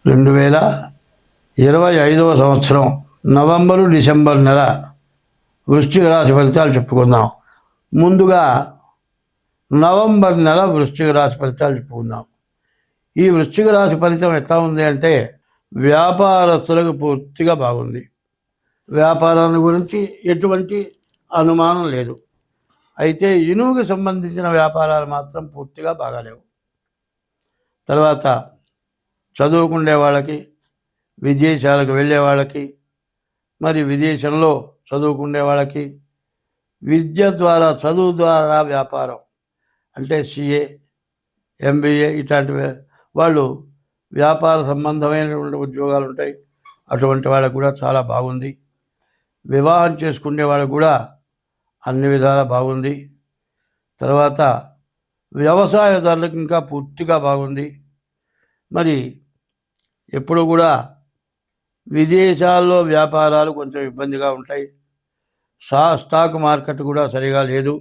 2025వ సంవత్సరం November December నెల వృశ్చిక రాశి ఫలితాలు చెప్పుకుందాం. ముందుగా నవంబర్ నెల వృశ్చిక రాశి ఫలితాలు చెప్పుకుందాం. ఈ వృశ్చిక రాశి ఫలితం ఎట్లా ఉంది అంటే, వ్యాపారస్తులకు పూర్తిగా బాగుంది. వ్యాపారాన్ని గురించి ఎటువంటి అనుమానం లేదు. అయితే ఇనుముకి సంబంధించిన వ్యాపారాలు మాత్రం పూర్తిగా బాగాలేవు. తర్వాత చదువుకునే వాళ్ళకి, విదేశాలకు వెళ్ళే వాళ్ళకి, మరి విదేశంలో చదువుకునే వాళ్ళకి, విద్య ద్వారా చదువు ద్వారా వ్యాపారం అంటే సిఏ, ఎంబీఏ ఇట్లాంటి వాళ్ళు వ్యాపార సంబంధమైనటువంటి ఉద్యోగాలు ఉంటాయి. అటువంటి వాళ్ళకు కూడా చాలా బాగుంది. వివాహం చేసుకునే వాళ్ళకు కూడా అన్ని విధాలా బాగుంది. తర్వాత వ్యవసాయదారులకు ఇంకా పూర్తిగా బాగుంది. మరి ఎప్పుడు కూడా విదేశాల్లో వ్యాపారాలు కొంచెం ఇబ్బందిగా ఉంటాయి. స్టాక్ మార్కెట్ కూడా సరిగా లేదు.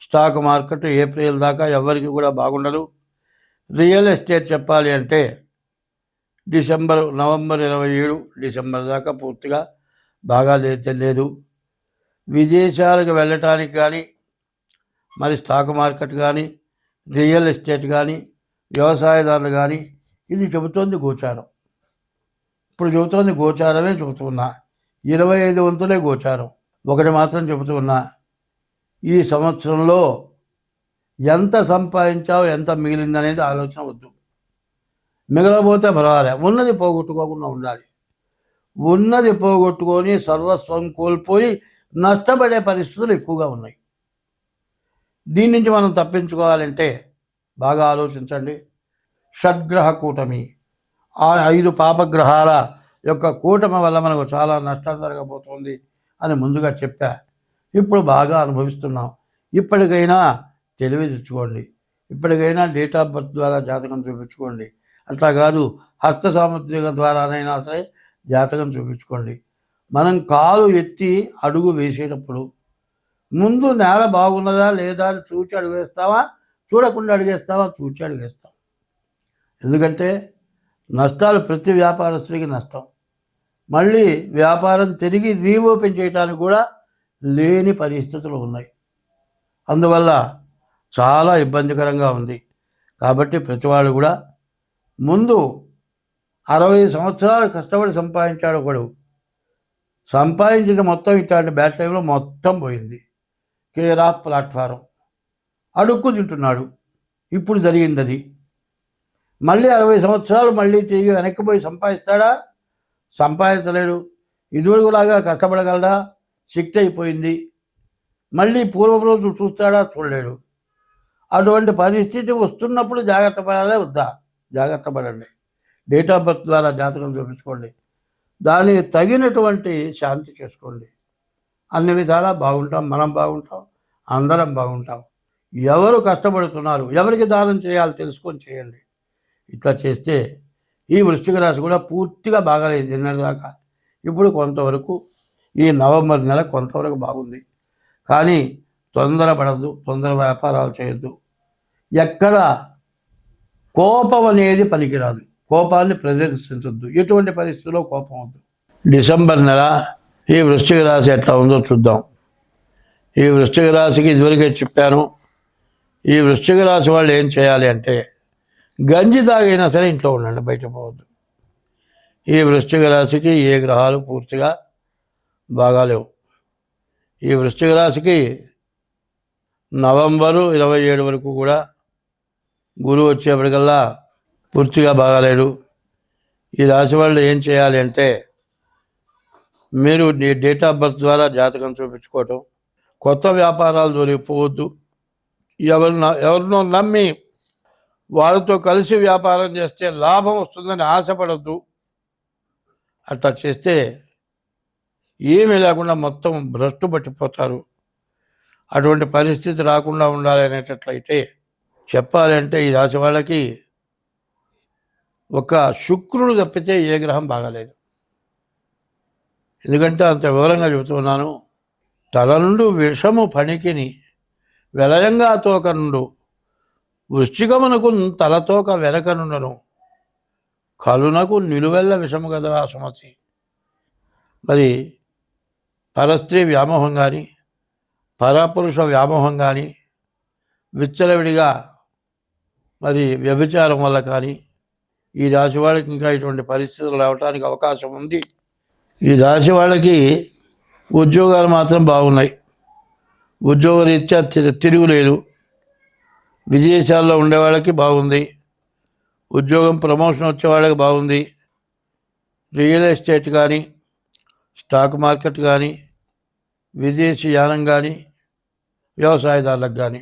స్టాక్ మార్కెట్ ఏప్రిల్ దాకా ఎవరికి కూడా బాగుండదు. రియల్ ఎస్టేట్ చెప్పాలి అంటే నవంబర్ 27 డిసెంబర్ దాకా పూర్తిగా బాగా లేదు. విదేశాలకు వెళ్ళటానికి కానీ, మరి స్టాక్ మార్కెట్ కానీ, రియల్ ఎస్టేట్ కానీ, వ్యవసాయదారులు కానీ ఇది చెబుతోంది గోచారం. ఇప్పుడు చెబుతోంది గోచారమే చెబుతున్నా. 25 వంతులే గోచారం. ఒకటి మాత్రం చెబుతున్నా, ఈ సంవత్సరంలో ఎంత సంపాదించావు, ఎంత మిగిలిందనేది ఆలోచన వద్దు. మిగలబోతే పర్వాలే, ఉన్నది పోగొట్టుకోకుండా ఉండాలి. ఉన్నది పోగొట్టుకొని సర్వస్వం కోల్పోయి నష్టపడే పరిస్థితులు ఎక్కువగా ఉన్నాయి. దీని నుంచి మనం తప్పించుకోవాలంటే బాగా ఆలోచించండి. షడ్గ్రహ కూటమి, ఆ 5 పాపగ్రహాల యొక్క కూటమి వల్ల మనకు చాలా నష్టం జరగబోతోంది అని ముందుగా చెప్పా. ఇప్పుడు బాగా అనుభవిస్తున్నాం. ఇప్పటికైనా తెలివి తెచ్చుకోండి. ఇప్పటికైనా డేట్ ఆఫ్ బర్త్ ద్వారా జాతకం చూపించుకోండి. అట్లా కాదు, హస్త సాముద్రిక ద్వారానైనా సరే జాతకం చూపించుకోండి. మనం కాలు ఎత్తి అడుగు వేసేటప్పుడు ముందు నేల బాగున్నదా లేదా అని చూచి అడుగు వేస్తావా, చూడకుండా అడిగేస్తావా? చూచి అడిగేస్తాం. ఎందుకంటే నష్టాలు ప్రతి వ్యాపారస్తుడికి నష్టం. మళ్ళీ వ్యాపారం తిరిగి రీఓపెన్ చేయడానికి కూడా లేని పరిస్థితులు ఉన్నాయి. అందువల్ల చాలా ఇబ్బందికరంగా ఉంది. కాబట్టి ప్రతివాడు కూడా ముందు 60 సంవత్సరాలు కష్టపడి సంపాదించాడు ఒకడు, సంపాదించిన మొత్తం ఇట్లాంటి బ్యాడ్ టైంలో మొత్తం పోయింది. కేర్ ఆఫ్ ప్లాట్ఫారం, అడుక్కు తింటున్నాడు. ఇప్పుడు జరిగింది అది. మళ్ళీ 60 సంవత్సరాలు మళ్ళీ తిరిగి వెనక్కిపోయి సంపాదిస్తాడా? సంపాదించలేడు. ఇదివరకులాగా కష్టపడగలడా? శక్తి అయిపోయింది. మళ్ళీ పూర్వం రోజు చూస్తాడా? చూడలేడు. అటువంటి పరిస్థితి వస్తున్నప్పుడు జాగ్రత్త పడాలే వద్దా? జాగ్రత్త పడండి. డేట్ ఆఫ్ బర్త్ ద్వారా జాతకం చూపించుకోండి. దానికి తగినటువంటి శాంతి చేసుకోండి. అన్ని విధాలా బాగుంటాం, మనం బాగుంటాం, అందరం బాగుంటాం. ఎవరు కష్టపడుతున్నారు, ఎవరికి దానం చేయాలి తెలుసుకొని చేయండి. ఇట్లా చేస్తే ఈ వృశ్చిక రాశి కూడా పూర్తిగా బాగాలేదు నిన్నటిదాకా. ఇప్పుడు కొంతవరకు ఈ నవంబర్ నెల కొంతవరకు బాగుంది. కానీ తొందరపడద్దు, తొందర వ్యాపారాలు చేయొద్దు. ఎక్కడ కోపం అనేది పనికిరాదు. కోపాన్ని ప్రదర్శించొద్దు. ఎటువంటి పరిస్థితుల్లో కోపం వద్దు. డిసెంబర్ నెల ఈ వృశ్చిక రాశి ఎట్లా ఉందో చూద్దాం. ఈ వృశ్చిక రాశికి ఇదివరకే చెప్పాను. ఈ వృశ్చిక రాశి వాళ్ళు ఏం చేయాలి అంటే, గంజి తాగైనా సరే ఇంట్లో ఉండండి, బయట పోవద్దు. ఈ వృశ్చిక రాశికి ఏ గ్రహాలు పూర్తిగా బాగాలేవు. ఈ వృశ్చిక రాశికి నవంబరు 27 వరకు కూడా గురువు వచ్చేప్పటికల్లా పూర్తిగా బాగాలేడు. ఈ రాశి వాళ్ళు ఏం చేయాలి అంటే, మీరు డేట్ ఆఫ్ బర్త్ ద్వారా జాతకం చూపించుకోవటం, కొత్త వ్యాపారాలు దొరికిపోవద్దు. ఎవరినో నమ్మి వాళ్ళతో కలిసి వ్యాపారం చేస్తే లాభం వస్తుందని ఆశపడద్దు. అట్లా చేస్తే ఏమీ లేకుండా మొత్తం భ్రష్టు పట్టిపోతారు. అటువంటి పరిస్థితి రాకుండా ఉండాలి అనేటట్లయితే చెప్పాలంటే ఈ రాశి వాళ్ళకి ఒక శుక్రుడు తప్పితే ఏ గ్రహం బాగాలేదు. ఎందుకంటే అంత వివరంగా చెబుతున్నాను. తల నుండి విషము పణికిని వెలయంగా తోక నుండు వృశ్చికమునకు తలతోక వెనకనుండను. కలునకు నిలువెల్ల విషము కదరా సుమతి. మరి పరస్త్రీ వ్యామోహం కానీ పరపురుష వ్యామోహం కానీ విచ్చలవిడిగా మరి వ్యభిచారం వల్ల కానీ ఈ రాశి వాళ్ళకి ఇంకా ఇటువంటి పరిస్థితులు రావడానికి అవకాశం ఉంది. ఈ రాశి వాళ్ళకి ఉద్యోగాలు మాత్రం బాగున్నాయి. ఉద్యోగరీత్యా తిరుగులేదు. విదేశాల్లో ఉండేవాళ్ళకి బాగుంది. ఉద్యోగం ప్రమోషన్ వచ్చే వాళ్ళకి బాగుంది. రియల్ ఎస్టేట్ కానీ స్టాక్ మార్కెట్ కానీ విదేశీ యానం కానీ వ్యవసాయదారులకు కానీ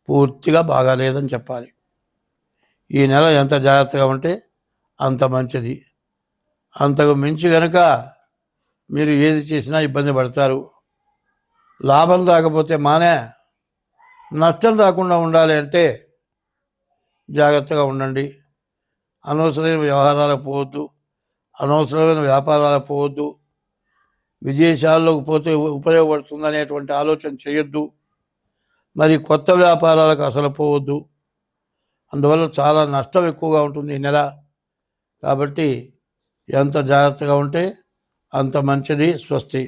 పూర్తిగా బాగాలేదని చెప్పాలి. ఈ నెల ఎంత జాగ్రత్తగా ఉంటే అంత మంచిది. అంతకు మించి కనుక మీరు ఏది చేసినా ఇబ్బంది పడతారు. లాభం రాకపోతే మానే, నష్టం రాకుండా ఉండాలి అంటే జాగ్రత్తగా ఉండండి. అనవసరమైన వ్యవహారాలకు పోవద్దు, అనవసరమైన వ్యాపారాలకు పోవద్దు, విదేశాల్లోకి పోతే ఉపయోగపడుతుందనేటువంటి ఆలోచన చేయొద్దు, మరి కొత్త వ్యాపారాలకు అసలు పోవద్దు. అందువల్ల చాలా నష్టం ఎక్కువగా ఉంటుంది ఈ నెల. కాబట్టి ఎంత జాగ్రత్తగా ఉంటే అంత మంచిది. స్వస్తి.